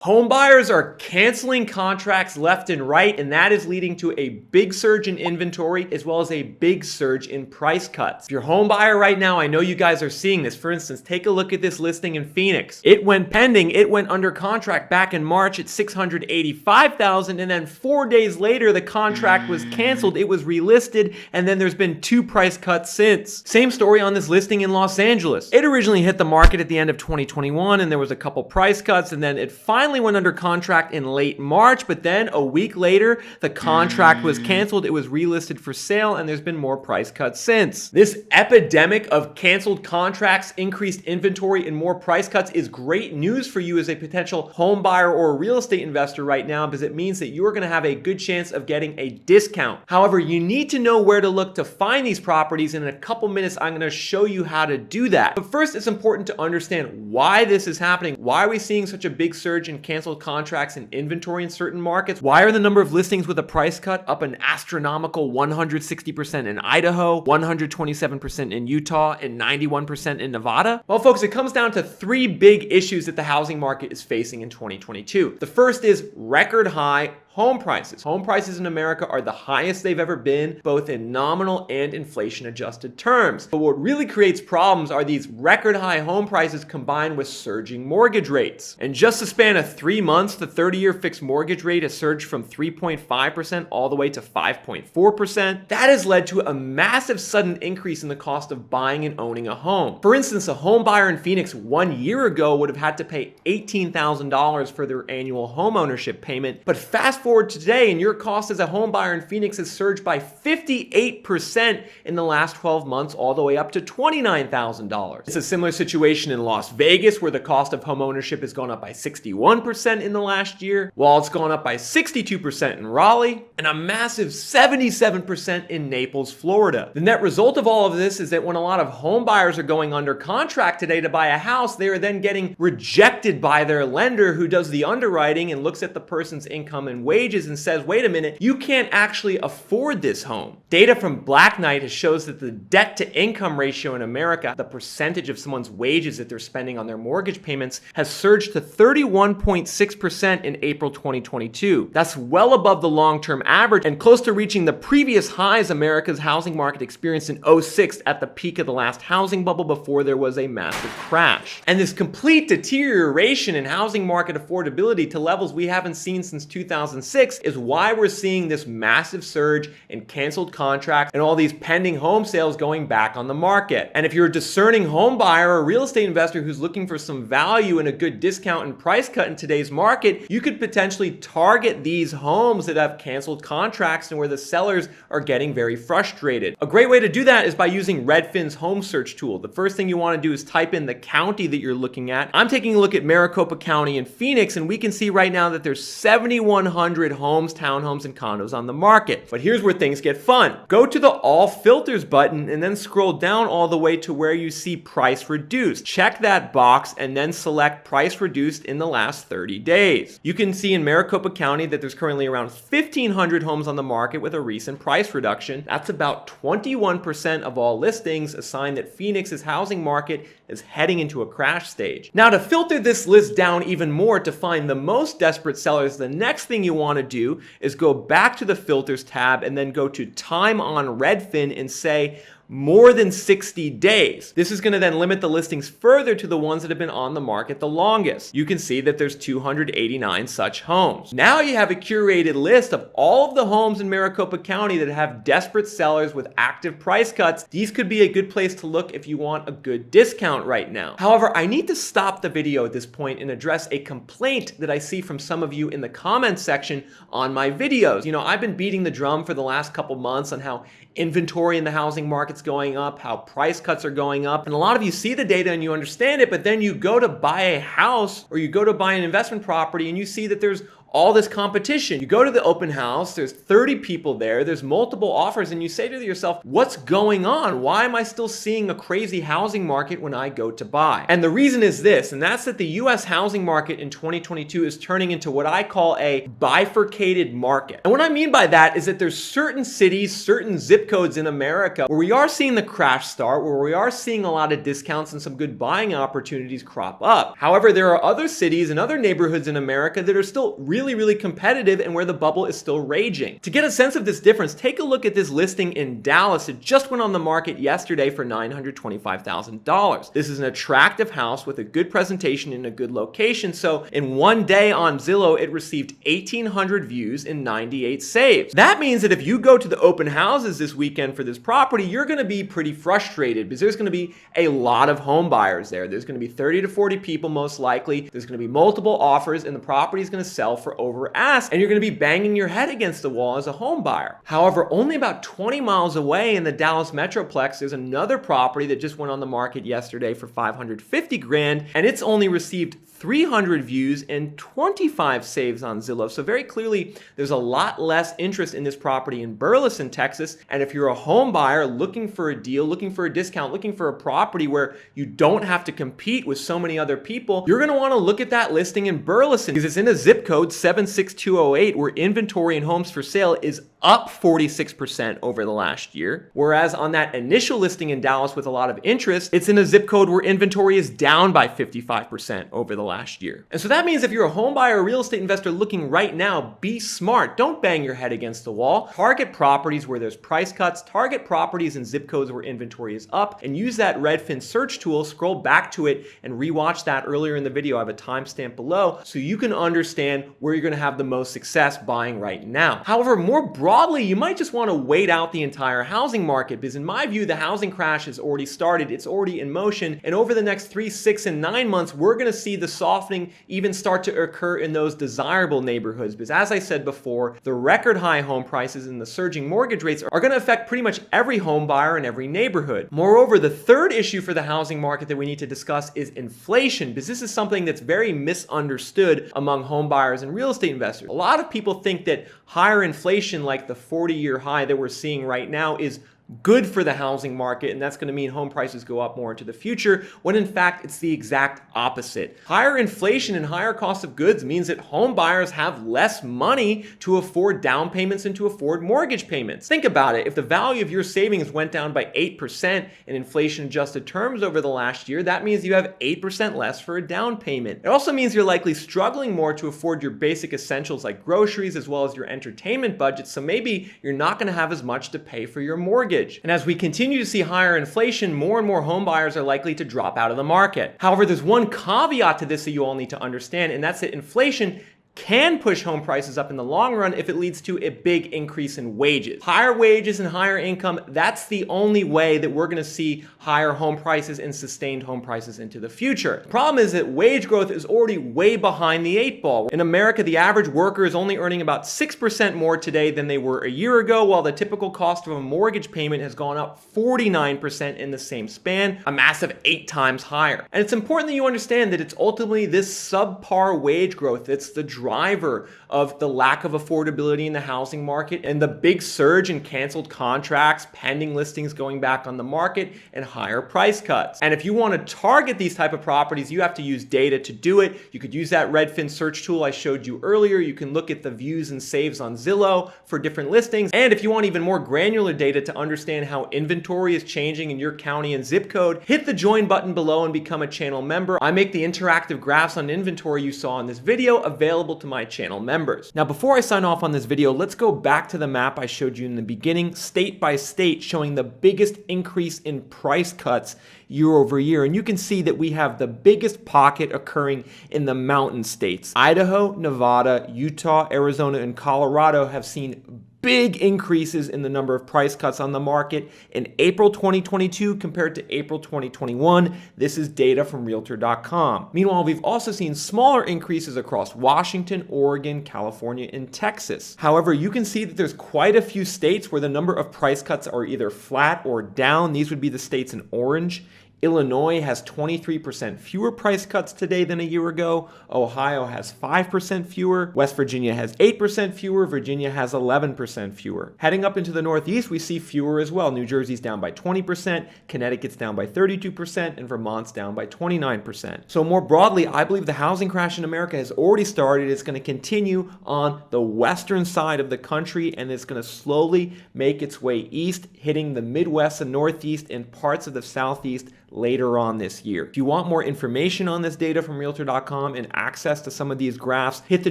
Home buyers are canceling contracts left and right, and that is leading to a big surge in inventory as well as a big surge in price cuts. If you're a home buyer right now, I know you guys are seeing this. For instance, take a look at this listing in Phoenix. It went pending, it went under contract back in March at $685,000, and then 4 days later, the contract was canceled. It was relisted, and then there's been 2 price cuts since. Same story on this listing in Los Angeles. It originally hit the market at the end of 2021, and there was a couple price cuts, and then it finally went under contract in late March, but then a week later, the contract was canceled. It was relisted for sale, and there's been more price cuts since. This epidemic of canceled contracts, increased inventory, and more price cuts is great news for you as a potential home buyer or a real estate investor right now, because it means that you're going to have a good chance of getting a discount. However, you need to know where to look to find these properties, and in a couple minutes, I'm going to show you how to do that. But first, it's important to understand why this is happening. Why are we seeing such a big surge in canceled contracts and inventory in certain markets? Why are the number of listings with a price cut up an astronomical 160% in Idaho, 127% in Utah, and 91% in Nevada? Well, folks, it comes down to 3 big issues that the housing market is facing in 2022. The first is record high home prices. Home prices in America are the highest they've ever been, both in nominal and inflation-adjusted terms. But what really creates problems are these record high home prices combined with surging mortgage rates. In just the span of 3 months, the 30-year fixed mortgage rate has surged from 3.5% all the way to 5.4%. That has led to a massive sudden increase in the cost of buying and owning a home. For instance, a home buyer in Phoenix 1 year ago would have had to pay $18,000 for their annual home ownership payment, but fast forward to today, and your cost as a home buyer in Phoenix has surged by 58% in the last 12 months, all the way up to $29,000. It's a similar situation in Las Vegas, where the cost of home ownership has gone up by 61% in the last year, while it's gone up by 62% in Raleigh, and a massive 77% in Naples, Florida. The net result of all of this is that when a lot of home buyers are going under contract today to buy a house, they are then getting rejected by their lender, who does the underwriting and looks at the person's income and wages and says, wait a minute, you can't actually afford this home. Data from Black Knight shows that the debt to income ratio in America, the percentage of someone's wages that they're spending on their mortgage payments, has surged to 31.6% in April 2022. That's well above the long-term average and close to reaching the previous highs America's housing market experienced in 2006 at the peak of the last housing bubble before there was a massive crash. And this complete deterioration in housing market affordability to levels we haven't seen since 2006 is why we're seeing this massive surge in canceled contracts and all these pending home sales going back on the market. And if you're a discerning home buyer or a real estate investor who's looking for some value and a good discount and price cut in today's market, you could potentially target these homes that have canceled contracts and where the sellers are getting very frustrated. A great way to do that is by using Redfin's home search tool. The first thing you want to do is type in the county that you're looking at. I'm taking a look at Maricopa County in Phoenix, and we can see right now that there's 7,100 homes, townhomes, and condos on the market. But here's where things get fun. Go to the All Filters button and then scroll down all the way to where you see price reduced. Check that box and then select price reduced in the last 30 days. You can see in Maricopa County that there's currently around 1,500 homes on the market with a recent price reduction. That's about 21% of all listings, a sign that Phoenix's housing market is heading into a crash stage. Now, to filter this list down even more to find the most desperate sellers, the next thing you want to do is go back to the filters tab and then go to time on Redfin and say more than 60 days. This is going to then limit the listings further to the ones that have been on the market the longest. You can see that there's 289 such homes. Now you have a curated list of all of the homes in Maricopa County that have desperate sellers with active price cuts. These could be a good place to look if you want a good discount right now. However, I need to stop the video at this point and address a complaint that I see from some of you in the comments section on my videos. You know, I've been beating the drum for the last couple months on how inventory in the housing market's going up, how price cuts are going up. And a lot of you see the data and you understand it, but then you go to buy a house or you go to buy an investment property and you see that there's all this competition. You go to the open house, there's 30 people there, there's multiple offers, and you say to yourself, what's going on? Why am I still seeing a crazy housing market when I go to buy? And the reason is this, and that's that the US housing market in 2022 is turning into what I call a bifurcated market. And what I mean by that is that there's certain cities, certain zip codes in America where we are seeing the crash start, where we are seeing a lot of discounts and some good buying opportunities crop up. However, there are other cities and other neighborhoods in America that are still really competitive and where the bubble is still raging. To get a sense of this difference, take a look at this listing in Dallas. It just went on the market yesterday for $925,000. This is an attractive house with a good presentation in a good location. So in one day on Zillow, it received 1,800 views and 98 saves. That means that if you go to the open houses this weekend for this property, you're going to be pretty frustrated because there's going to be a lot of home buyers there. There's going to be 30 to 40 people most likely. There's going to be multiple offers and the property is going to sell for over ask, and you're going to be banging your head against the wall as a home buyer. However, only about 20 miles away in the Dallas Metroplex, there's another property that just went on the market yesterday for $550,000, and it's only received 300 views and 25 saves on Zillow. So very clearly, there's a lot less interest in this property in Burleson, Texas. And if you're a home buyer looking for a deal, looking for a discount, looking for a property where you don't have to compete with so many other people, you're going to want to look at that listing in Burleson because it's in a zip code 76208 where inventory and homes for sale is up 46% over the last year. Whereas on that initial listing in Dallas with a lot of interest, it's in a zip code where inventory is down by 55% over the last year. And so that means if you're a home buyer or real estate investor looking right now, be smart. Don't bang your head against the wall. Target properties where there's price cuts, target properties in zip codes where inventory is up, and use that Redfin search tool, scroll back to it and rewatch that earlier in the video. I have a timestamp below so you can understand where you're going to have the most success buying right now. However, more broadly, you might just want to wait out the entire housing market because in my view, the housing crash has already started. It's already in motion. And over the next 3, 6, and 9 months, we're going to see the softening even start to occur in those desirable neighborhoods. Because as I said before, the record high home prices and the surging mortgage rates are going to affect pretty much every home buyer in every neighborhood. Moreover, the third issue for the housing market that we need to discuss is inflation, because this is something that's very misunderstood among home buyers and real estate investors. A lot of people think that higher inflation like the 40-year high that we're seeing right now is good for the housing market, and that's going to mean home prices go up more into the future, when in fact it's the exact opposite. Higher inflation and higher cost of goods means that home buyers have less money to afford down payments and to afford mortgage payments. Think about it. If the value of your savings went down by 8% in inflation adjusted terms over the last year, that means you have 8% less for a down payment. It also means you're likely struggling more to afford your basic essentials like groceries as well as your entertainment budget, so maybe you're not going to have as much to pay for your mortgage. And as we continue to see higher inflation, more and more home buyers are likely to drop out of the market. However, there's one caveat to this that you all need to understand, and that's that inflation can push home prices up in the long run if it leads to a big increase in wages. Higher wages and higher income, that's the only way that we're going to see higher home prices and sustained home prices into the future. The problem is that wage growth is already way behind the 8 ball. In America, the average worker is only earning about 6% more today than they were a year ago, while the typical cost of a mortgage payment has gone up 49% in the same span, a massive 8 times higher. And it's important that you understand that it's ultimately this subpar wage growth that's the driver of the lack of affordability in the housing market and the big surge in canceled contracts, pending listings going back on the market, and higher price cuts. And if you want to target these type of properties, you have to use data to do it. You could use that Redfin search tool I showed you earlier. You can look at the views and saves on Zillow for different listings. And if you want even more granular data to understand how inventory is changing in your county and zip code, hit the join button below and become a channel member. I make the interactive graphs on inventory you saw in this video available to my channel members. Now, before I sign off on this video, let's go back to the map I showed you in the beginning, state by state, showing the biggest increase in price cuts year over year. And you can see that we have the biggest pocket occurring in the mountain states. Idaho, Nevada, Utah, Arizona, and Colorado have seen big increases in the number of price cuts on the market in April 2022 compared to April 2021. This is data from Realtor.com. Meanwhile, we've also seen smaller increases across Washington, Oregon, California, and Texas. However, you can see that there's quite a few states where the number of price cuts are either flat or down. These would be the states in orange. Illinois has 23% fewer price cuts today than a year ago. Ohio has 5% fewer. West Virginia has 8% fewer. Virginia has 11% fewer. Heading up into the Northeast, we see fewer as well. New Jersey's down by 20%, Connecticut's down by 32%, and Vermont's down by 29%. So more broadly, I believe the housing crash in America has already started. It's going to continue on the western side of the country, and it's going to slowly make its way east, hitting the Midwest and Northeast and parts of the Southeast later on this year. If you want more information on this data from Realtor.com and access to some of these graphs, hit the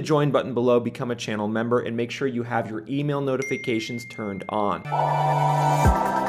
join button below, become a channel member, and make sure you have your email notifications turned on.